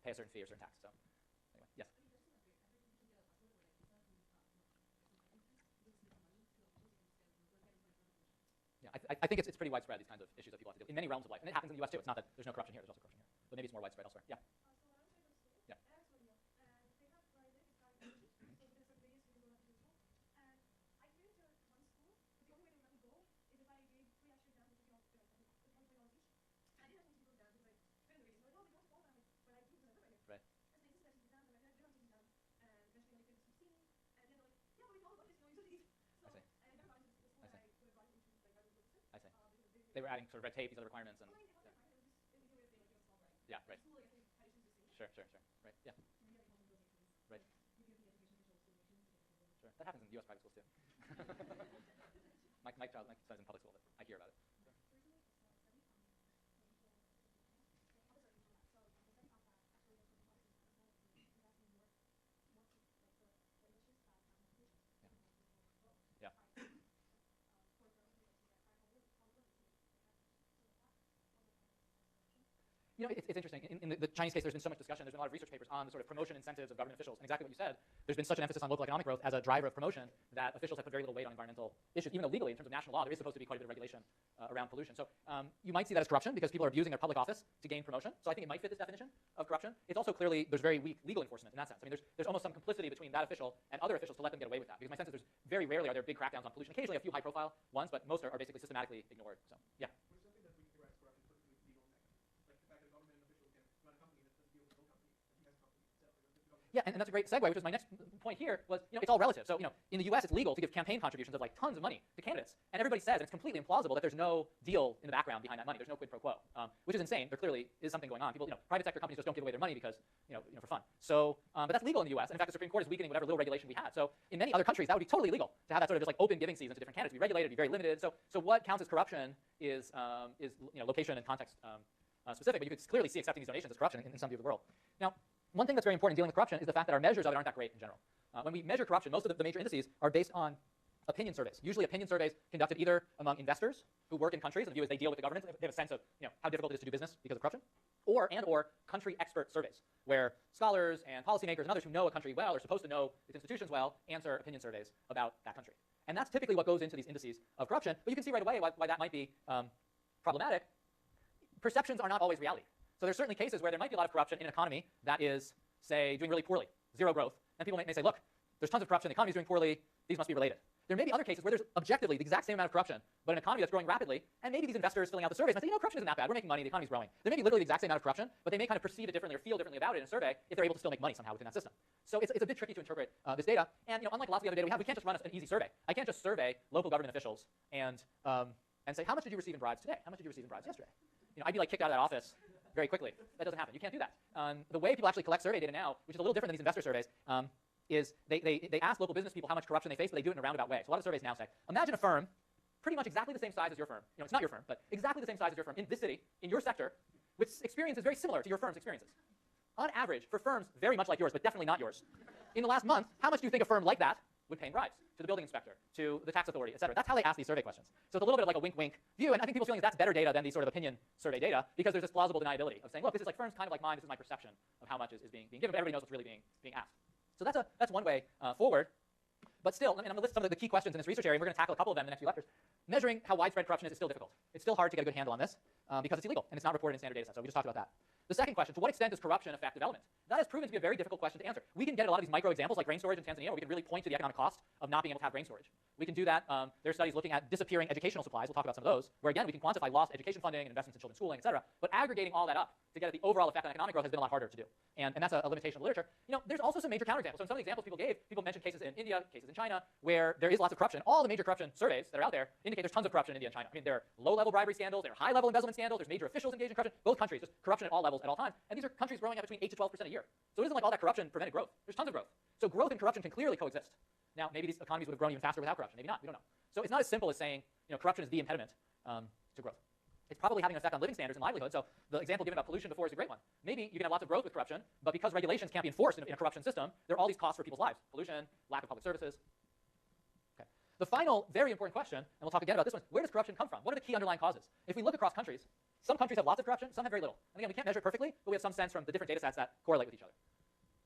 pay a certain fee or certain tax. So anyway, yes. Yeah, I think it's pretty widespread, these kinds of issues that people have to deal with in many realms of life. And it happens in the US too. It's not that there's no corruption here, there's also corruption here. But maybe it's more widespread elsewhere. Yeah. Yeah. Right. I see. They were adding sort of red tape, these other requirements, and yeah, right. Sure. Right. Yeah. Right. Sure. That happens in U.S. private schools too. my son is in public school, but I hear about it. Yeah. You know, it's interesting. In the Chinese case, there's been so much discussion. There's been a lot of research papers on the sort of promotion incentives of government officials. And exactly what you said, there's been such an emphasis on local economic growth as a driver of promotion that officials have put very little weight on environmental issues. Even though legally, in terms of national law, there is supposed to be quite a bit of regulation around pollution. So you might see that as corruption because people are abusing their public office to gain promotion. So I think it might fit this definition of corruption. It's also clearly, there's very weak legal enforcement in that sense. I mean, there's almost some complicity between that official and other officials to let them get away with that. Because my sense is there's very rarely are there big crackdowns on pollution. Occasionally a few high-profile ones, but most are basically systematically ignored. So yeah. Yeah, and that's a great segue, which is my next point here was, it's all relative. So, in the US, it's legal to give campaign contributions of like tons of money to candidates. And everybody says, and it's completely implausible, that there's no deal in the background behind that money. There's no quid pro quo, which is insane. There clearly is something going on. People, private sector companies just don't give away their money because, for fun. So, but that's legal in the US. And in fact, the Supreme Court is weakening whatever little regulation we had. So in many other countries, that would be totally illegal to have that sort of just like open giving season to different candidates, be regulated, be very limited. So what counts as corruption is location and context specific, but you could clearly see accepting these donations as corruption in some view of the world. Now, one thing that's very important in dealing with corruption is the fact that our measures of it aren't that great in general. When we measure corruption, most of the major indices are based on opinion surveys. Usually opinion surveys conducted either among investors who work in countries, and the view is they deal with the government, they have a sense of how difficult it is to do business because of corruption, or country expert surveys, where scholars and policymakers and others who know a country well, or supposed to know its institutions well, answer opinion surveys about that country. And that's typically what goes into these indices of corruption, but you can see right away why that might be problematic. Perceptions are not always reality. So there's certainly cases where there might be a lot of corruption in an economy that is, say, doing really poorly, zero growth, and people may say, look, there's tons of corruption, the economy's doing poorly, these must be related. There may be other cases where there's objectively the exact same amount of corruption, but an economy that's growing rapidly, and maybe these investors filling out the surveys might say, corruption isn't that bad, we're making money, the economy's growing. There may be literally the exact same amount of corruption, but they may kind of perceive it differently or feel differently about it in a survey if they're able to still make money somehow within that system. So it's a bit tricky to interpret this data, and unlike lots of the other data we have, we can't just run an easy survey. I can't just survey local government officials and say, how much did you receive in bribes today? How much did you receive in bribes yesterday? I'd be like kicked out of that office very quickly. That doesn't happen. You can't do that. The way people actually collect survey data now, which is a little different than these investor surveys, is they ask local business people how much corruption they face, but they do it in a roundabout way. So a lot of surveys now say, imagine a firm pretty much exactly the same size as your firm. It's not your firm, but exactly the same size as your firm in this city, in your sector, with experiences very similar to your firm's experiences. On average, for firms very much like yours, but definitely not yours, in the last month, how much do you think a firm like that would pay in bribes to the building inspector, to the tax authority, et cetera? That's how they ask these survey questions. So it's a little bit of like a wink-wink view, and I think people's feeling is that's better data than these sort of opinion survey data, because there's this plausible deniability of saying, look, this is like firms kind of like mine, this is my perception of how much is being given, but everybody knows what's really being asked. So that's one way forward. But still, I'm going to list some of the key questions in this research area, and we're going to tackle a couple of them in the next few lectures. Measuring how widespread corruption is still difficult. It's still hard to get a good handle on this because it's illegal, and it's not reported in standard data sets, so we just talked about that. The second question, to what extent does corruption affect development? That has proven to be a very difficult question to answer. We can get a lot of these micro examples like grain storage in Tanzania, where we can really point to the economic cost of not being able to have grain storage. We can do that. There are studies looking at disappearing educational supplies. We'll talk about some of those, where again, we can quantify lost education funding and investments in children's schooling, et cetera. But aggregating all that up to get at the overall effect on economic growth has been a lot harder to do. And that's a limitation of the literature. There's also some major counterexamples. So in some of the examples people gave, people mentioned cases in India, cases in China, where there is lots of corruption. All the major corruption surveys that are out there indicate there's tons of corruption in India and China. I mean, there are low-level bribery scandals, there are high-level embezzlement scandals, there's major officials engaged in corruption. Both countries, just corruption at all levels at all times. And these are countries growing at between 8 to 12% a year. So it isn't like all that corruption prevented growth. There's tons of growth. So growth and corruption can clearly coexist. Now, maybe these economies would have grown even faster without corruption. Maybe not. We don't know. So it's not as simple as saying, corruption is the impediment to growth. It's probably having an effect on living standards and livelihood. So the example given about pollution before is a great one. Maybe you can have lots of growth with corruption, but because regulations can't be enforced in a corruption system, there are all these costs for people's lives. Pollution, lack of public services. Okay. The final very important question, and we'll talk again about this one, where does corruption come from? What are the key underlying causes? If we look across countries, some countries have lots of corruption, some have very little. And again, we can't measure it perfectly, but we have some sense from the different data sets that correlate with each other.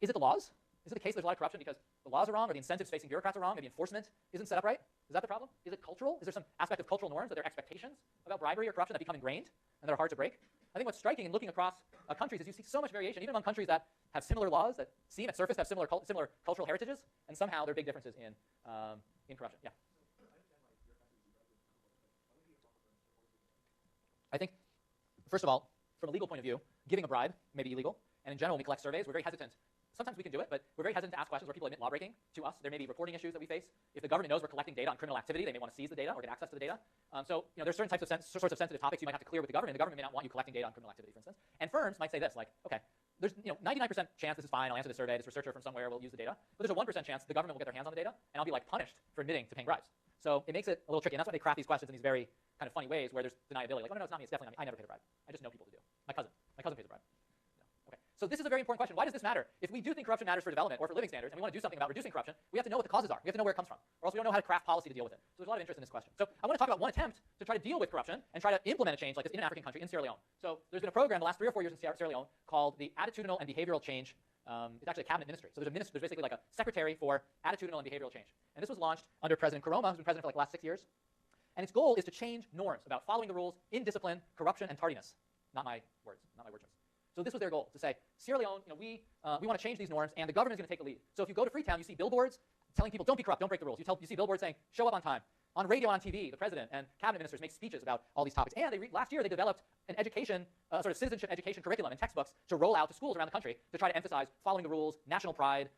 Is it the laws? Is it the case there's a lot of corruption because the laws are wrong, or the incentives facing bureaucrats are wrong, maybe enforcement isn't set up right? Is that the problem? Is it cultural? Is there some aspect of cultural norms, that there are expectations about bribery or corruption that become ingrained and that are hard to break? I think what's striking in looking across countries is you see so much variation, even among countries that have similar laws, that seem at surface to have similar cultural heritages, and somehow there are big differences in corruption. Yeah. I think, first of all, from a legal point of view, giving a bribe may be illegal, and in general, when we collect surveys, we're very hesitant. Sometimes we can do it, but we're very hesitant to ask questions where people admit lawbreaking to us. There may be reporting issues that we face. If the government knows we're collecting data on criminal activity, they may want to seize the data or get access to the data. So there's certain types of sorts of sensitive topics you might have to clear with the government. The government may not want you collecting data on criminal activity, for instance. And firms might say this, like, okay, there's 99% chance this is fine. I'll answer the survey. This researcher from somewhere will use the data. But there's a 1% chance the government will get their hands on the data, and I'll be like punished for admitting to paying bribes. So it makes it a little tricky, and that's why they craft these questions in these very kind of funny ways where there's deniability. Like, oh no, it's not me. It's definitely not me. I never paid a bribe. I just know people who do. My cousin pays a bribe. Okay. So this is a very important question. Why does this matter? If we do think corruption matters for development or for living standards, and we want to do something about reducing corruption, we have to know what the causes are. We have to know where it comes from, or else we don't know how to craft policy to deal with it. So there's a lot of interest in this question. So I want to talk about one attempt to try to deal with corruption and try to implement a change like this in an African country, in Sierra Leone. So there's been a program the last 3 or 4 years in Sierra Leone called the Attitudinal and Behavioral Change. It's actually a cabinet ministry. So there's basically like a secretary for attitudinal and behavioral change. And this was launched under President Kuroma, who's been president for like the last 6 years. And its goal is to change norms about following the rules, indiscipline, corruption, and tardiness. Not my words, not my word choice. So this was their goal, to say, Sierra Leone, we want to change these norms, and the government is going to take the lead. So if you go to Freetown, you see billboards telling people, don't be corrupt, don't break the rules. You see billboards saying, show up on time. On radio and on TV, the president and cabinet ministers make speeches about all these topics. And last year, they developed an education, sort of citizenship education curriculum and textbooks to roll out to schools around the country to try to emphasize following the rules, national pride,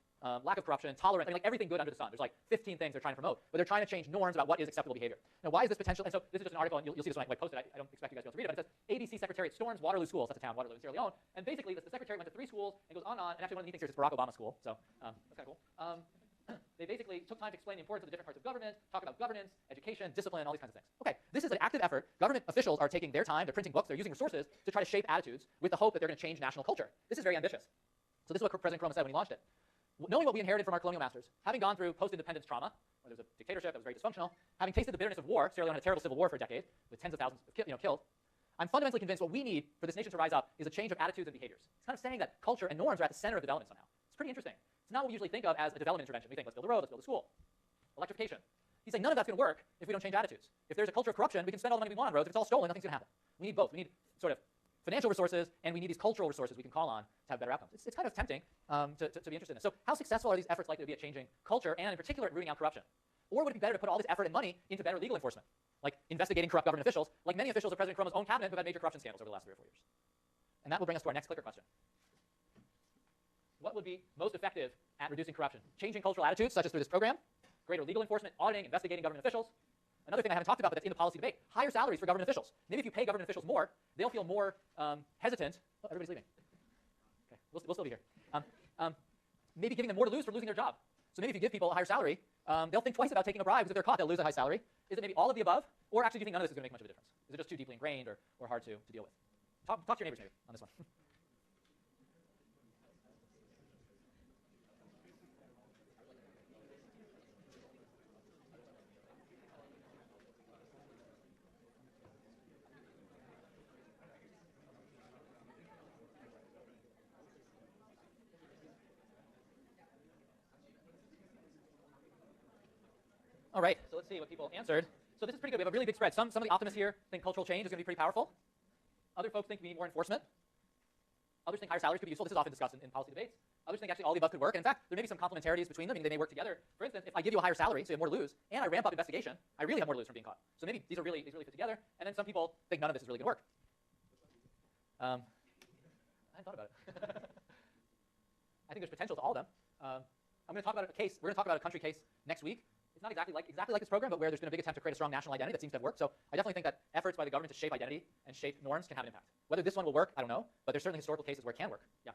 lack of corruption, tolerance, like everything good under the sun. There's like 15 things they're trying to promote, but they're trying to change norms about what is acceptable behavior. Now, why is this potential? And so this is just an article, and you'll see this when I post it. I don't expect you guys to be able to read it, but it says ABC Secretariat storms Waterloo schools. That's a town, Waterloo in Sierra Leone. And basically, the secretary went to 3 schools and goes on. And actually, one of the neat things here is Barack Obama school, so that's kind of cool. They basically took time to explain the importance of the different parts of government, talk about governance, education, discipline, all these kinds of things. Okay, this is an active effort. Government officials are taking their time, they're printing books, they're using resources to try to shape attitudes with the hope that they're going to change national culture. This is very ambitious. So this is what President Kuroma said when he launched it. Knowing what we inherited from our colonial masters, having gone through post-independence trauma, where there was a dictatorship that was very dysfunctional, having tasted the bitterness of war, Sierra Leone had a terrible civil war for a decade, with tens of thousands killed, I'm fundamentally convinced what we need for this nation to rise up is a change of attitudes and behaviors. It's kind of saying that culture and norms are at the center of development somehow. It's pretty interesting. It's not what we usually think of as a development intervention. We think, let's build a road, let's build a school. Electrification. He's saying none of that's going to work if we don't change attitudes. If there's a culture of corruption, we can spend all the money we want on roads. If it's all stolen, nothing's going to happen. We need both. We need sort of financial resources, and we need these cultural resources we can call on to have better outcomes. It's kind of tempting to be interested in this. So how successful are these efforts likely to be at changing culture, and in particular at rooting out corruption? Or would it be better to put all this effort and money into better legal enforcement, like investigating corrupt government officials, like many officials of President Kuroma's own cabinet who have had major corruption scandals over the last 3 or 4 years? And that will bring us to our next clicker question. What would be most effective at reducing corruption? Changing cultural attitudes, such as through this program, greater legal enforcement, auditing, investigating government officials. Another thing I haven't talked about, but that's in the policy debate, higher salaries for government officials. Maybe if you pay government officials more, they'll feel more hesitant. Oh, everybody's leaving. Okay, we'll still be here. Maybe giving them more to lose for losing their job. So maybe if you give people a higher salary, they'll think twice about taking a bribe, because if they're caught, they'll lose a high salary. Is it maybe all of the above? Or actually do you think none of this is going to make much of a difference? Is it just too deeply ingrained or hard to deal with? Talk to your neighbors maybe on this one. All right, so let's see what people answered. So this is pretty good. We have a really big spread. Some of the optimists here think cultural change is going to be pretty powerful. Other folks think we need more enforcement. Others think higher salaries could be useful. This is often discussed in policy debates. Others think actually all the above could work. And in fact, there may be some complementarities between them, meaning they may work together. For instance, if I give you a higher salary, so you have more to lose, and I ramp up investigation, I really have more to lose from being caught. So maybe these really fit together. And then some people think none of this is really going to work. I hadn't thought about it. I think there's potential to all of them. I'm going to talk about a case. We're going to talk about a country case next week. It's not exactly like this program, but where there's been a big attempt to create a strong national identity that seems to have worked. So I definitely think that efforts by the government to shape identity and shape norms can have an impact. Whether this one will work, I don't know, but there's certainly historical cases where it can work. Yeah.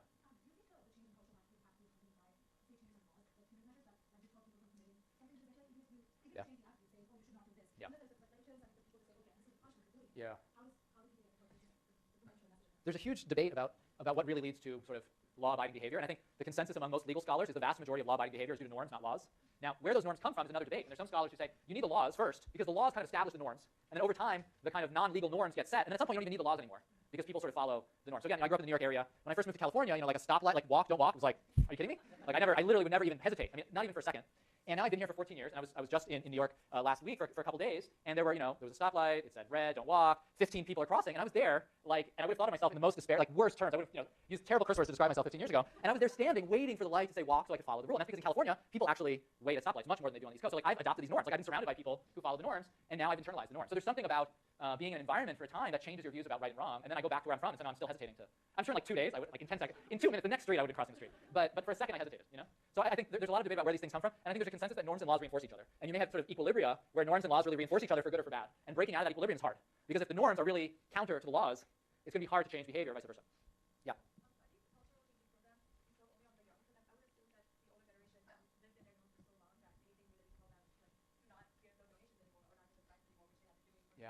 Yeah. Yeah. There's a huge debate about what really leads to sort of law-abiding behavior. And I think the consensus among most legal scholars is the vast majority of law-abiding behavior is due to norms, not laws. Now, where those norms come from is another debate. And there's some scholars who say you need the laws first because the laws kind of establish the norms. And then over time, the kind of non-legal norms get set. And then at some point, you don't even need the laws anymore because people sort of follow the norms. So again, I grew up in the New York area. When I first moved to California, like a stoplight, like walk, don't walk, was like, are you kidding me? Like I literally would never even hesitate. I mean, not even for a second. And now I've been here for 14 years, and I was just in New York last week for a couple days, and there was a stoplight, it said red, don't walk, 15 people are crossing, and I was there, and I would have thought of myself in the most despair, worst terms. I would have used terrible curse words to describe myself 15 years ago, and I was there standing, waiting for the light to say walk so I could follow the rule. And that's because in California, people actually wait at stoplights much more than they do on the East Coast. So I've adopted these norms. I've been surrounded by people who follow the norms, and now I've internalized the norms. So there's something about being in an environment for a time that changes your views about right and wrong, and then I go back to where I'm from, and so now I'm still hesitating to. I'm sure in 2 days, I would, in 10 seconds, in 2 minutes, the next street I would be crossing the street. But for a second, I hesitated. So I think there's a lot of debate about where these things come from, and I think there's a consensus that norms and laws reinforce each other. And you may have sort of equilibria where norms and laws really reinforce each other for good or for bad. And breaking out of that equilibrium is hard because if the norms are really counter to the laws, it's going to be hard to change behavior, vice versa. Yeah. Yeah.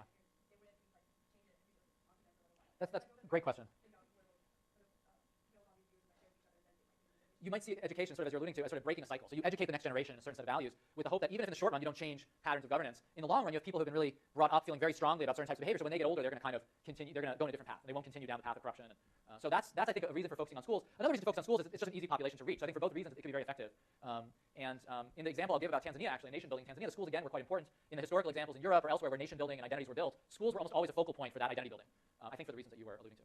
That's a great question. You might see education, sort of as you're alluding to, as sort of breaking a cycle. So you educate the next generation in a certain set of values with the hope that even if in the short run you don't change patterns of governance, in the long run you have people who have been really brought up feeling very strongly about certain types of behavior. So when they get older, they're going to kind of continue, they're going to go in a different path. They won't continue down the path of corruption. So that's I think, a reason for focusing on schools. Another reason to focus on schools is it's just an easy population to reach. So I think for both reasons it can be very effective. In the example I'll give about Tanzania, actually, nation building in Tanzania, the schools again were quite important. In the historical examples in Europe or elsewhere where nation building and identities were built, schools were almost always a focal point for that identity building. I think for the reasons that you were alluding to.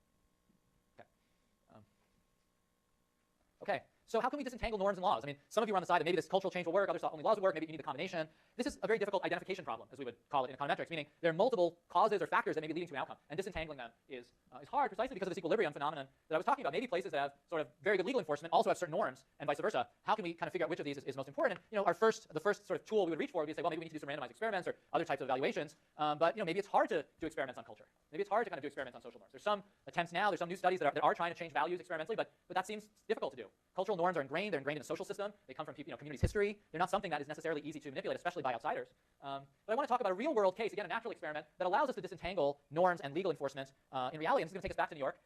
Okay, so how can we disentangle norms and laws? I mean, some of you are on the side that maybe this cultural change will work, others thought only laws would work, maybe you need the combination. This is a very difficult identification problem, as we would call it in econometrics, meaning there are multiple causes or factors that may be leading to an outcome, and disentangling them is hard precisely because of this equilibrium phenomenon that I was talking about. Maybe places that have sort of very good legal enforcement also have certain norms, and vice versa. How can we kind of figure out which of these is most important? And the first sort of tool we would reach for would be to say, well, maybe we need to do some randomized experiments or other types of evaluations, but maybe it's hard to do experiments on culture. Maybe it's hard to kind of do experiments on social norms. There's some attempts now, there's some new studies that are trying to change values experimentally, but that seems difficult to do. Cultural norms are ingrained, they're ingrained in a social system, they come from communities' history, they're not something that is necessarily easy to manipulate, especially by outsiders. But I want to talk about a real-world case, again, a natural experiment that allows us to disentangle norms and legal enforcement in reality. And this is going to take us back to New York.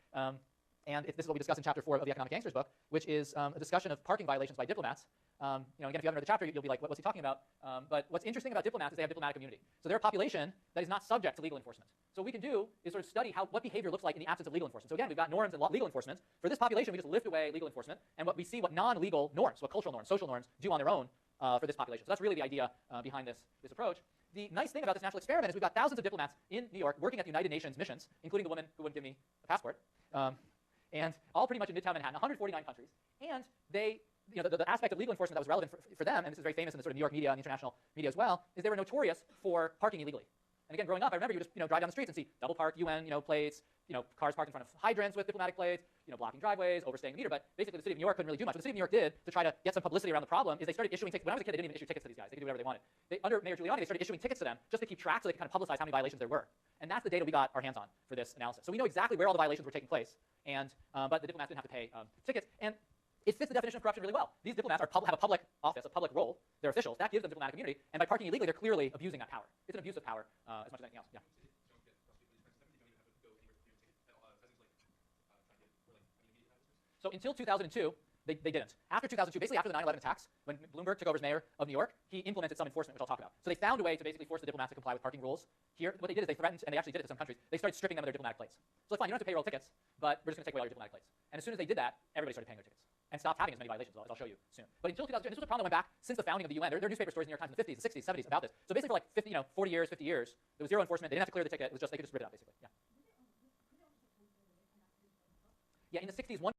This is what we discuss in Chapter 4 of the Economic Gangsters book, which is a discussion of parking violations by diplomats. Again, if you haven't read the chapter, you'll be like, what's he talking about? But what's interesting about diplomats is they have diplomatic immunity. So they're a population that is not subject to legal enforcement. So what we can do is sort of study what behavior looks like in the absence of legal enforcement. So again, we've got norms and legal enforcement. For this population, we just lift away legal enforcement, and we see what non-legal norms, what cultural norms, social norms, do on their own for this population. So that's really the idea behind this approach. The nice thing about this natural experiment is we've got thousands of diplomats in New York working at the United Nations missions, including the woman who wouldn't give me a passport, and all pretty much in Midtown Manhattan, 149 countries. And they, the aspect of legal enforcement that was relevant for them, and this is very famous in the sort of New York media and the international media as well, is they were notorious for parking illegally. And again, growing up, I remember you just drive down the streets and see double park UN plates, cars parked in front of hydrants with diplomatic plates, blocking driveways, overstaying the meter. But basically, the city of New York couldn't really do much. What the city of New York did to try to get some publicity around the problem is they started issuing tickets. When I was a kid, they didn't even issue tickets to these guys. They could do whatever they wanted. Under Mayor Giuliani, they started issuing tickets to them just to keep track so they could kind of publicize how many violations there were. And that's the data we got our hands on for this analysis. So we know exactly where all the violations were taking place, and but the diplomats didn't have to pay tickets. And it fits the definition of corruption really well. These diplomats have a public office, a public role. They're officials. That gives them diplomatic immunity. And by parking illegally, they're clearly abusing that power. It's an abuse of power as much as anything else. Yeah. So until 2002, they didn't. After 2002, basically after the 9/11 attacks, when Bloomberg took over as mayor of New York, he implemented some enforcement, which I'll talk about. So they found a way to basically force the diplomats to comply with parking rules. Here, what they did is they threatened, and they actually did it to some countries, they started stripping them of their diplomatic plates. So it's fine, you don't have to pay your old tickets, but we're just going to take away all your diplomatic plates. And as soon as they did that, everybody started paying their tickets and stopped having as many violations, as I'll show you soon. But until 2002, and this was a problem that went back since the founding of the UN. There are newspaper stories in the New York Times in the 50s, the 60s, 70s about this. So basically for like 50 years, there was zero enforcement. They didn't have to clear the ticket. It was just, they could just rip it out, basically. Yeah. Yeah, in the 60s, one